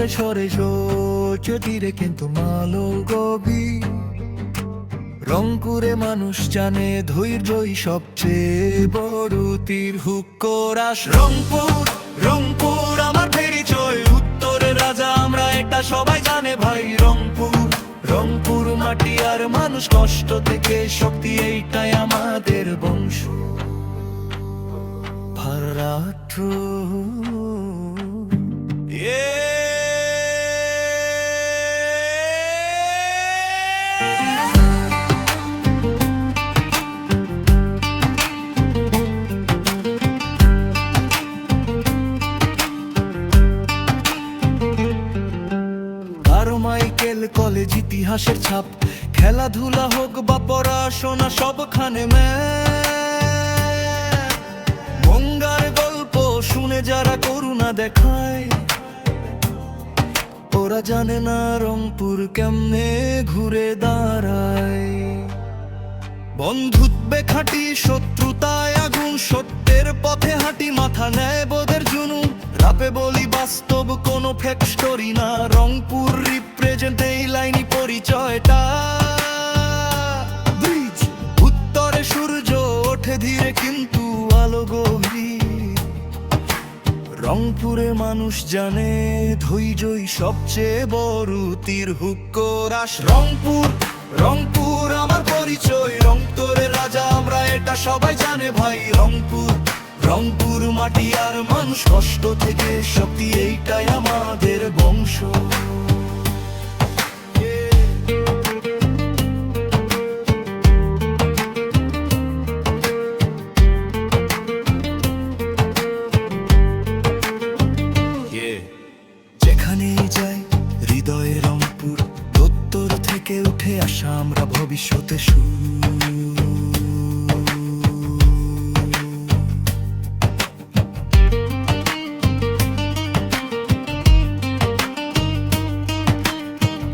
সরে সরে তীরে কিন্তু মালো গবি রংপুরে মানুষ জানে ধৈর্যই সবচেয়ে বড় তীর হুক্করাস রংপুর রংপুর আমার পরিচয় উত্তরের রাজা আমরা এটা সবাই জানে ভাই রংপুর রংপুর মাটি আর মানুষ কষ্ট থেকে শক্তি এইটাই আমাদের বংশ ভারাট্র মাইকেল কলেজ ইতিহাসের ছাপ খেলাধুলা হোক বা পড়াশোনা সবখানে গঙ্গার গল্প শুনে যারা করুণা দেখায় ওরা জানে না রংপুর কেমনে ঘুরে দাঁড়ায় বন্ধুত্বে খাঁটি শত্রুতায় আগুন সত্যের পথে হাঁটি মাথা নেয় বোধের জুনু রাপে বলি বাস্তব কোনো ফেক স্টোরি না রংপুর রিপ্রেজেন্ট এই লাইনি পরিচয়টা উত্তরে সূর্য ওঠে ধীরে কিন্তু আলো গভীর রংপুরে মানুষ জানে ধৈর্যই সবচেয়ে বড় তীর হুক্করাস রংপুর রংপুর আমার পরিচয় রংপুরের রাজা আমরা এটা সবাই জানে ভাই রংপুর রংপুর মাটি আর মানুষ কষ্ট থেকে শক্তি এইটাই আমাদের বংশ যেখানেই যাই হৃদয়ে রংপুর উত্তর থেকে উঠে আসা আমরা ভবিষ্যতে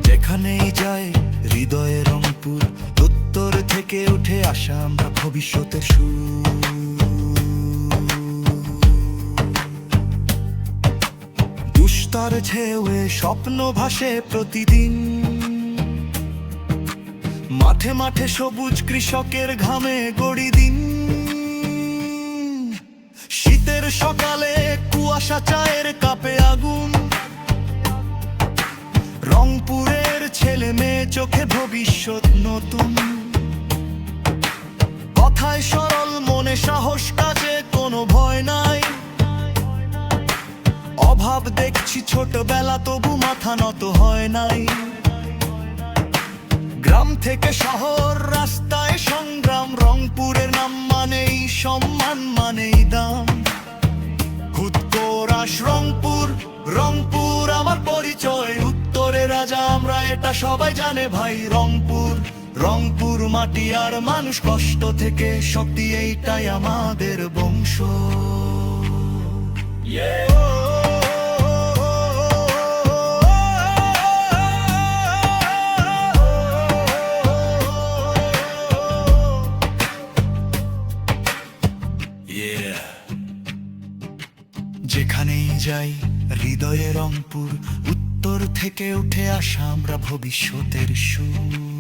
যেখানেই যাই হৃদয়ে রংপুর উত্তর থেকে উঠে আসা আমরা ভবিষ্যতে দুস্তার ঢেউয়ে স্বপ্ন ভাসে প্রতিদিন মাঠে মাঠে সবুজ কৃষকের ঘামে গড়ি দিন শীতের সকালে কুয়াশা চায়ের কাপে আগুন রংপুরের ছেলে মেয়ে চোখে ভবিষ্যৎ নতুন কথায় সরল মনে সাহস কাজে কোনো ভয় নাই অভাব দেখছি ছোটবেলা তবু মাথা নত হয় নাই গ্রাম থেকে শহর রাস্তায় সংগ্রাম রংপুরের নাম মানেই সম্মান মানেই দাম হুক্করাস রংপুর রংপুর আমার পরিচয় উত্তরের রাজা আমরা এটা সবাই জানে ভাই রংপুর রংপুর মাটি আর মানুষ কষ্ট থেকে শক্তি এইটাই আমাদের বংশ যেখানেই যাই হৃদয়ে রংপুর উত্তর থেকে উঠে আসা আমরা ভবিষ্যতের সুর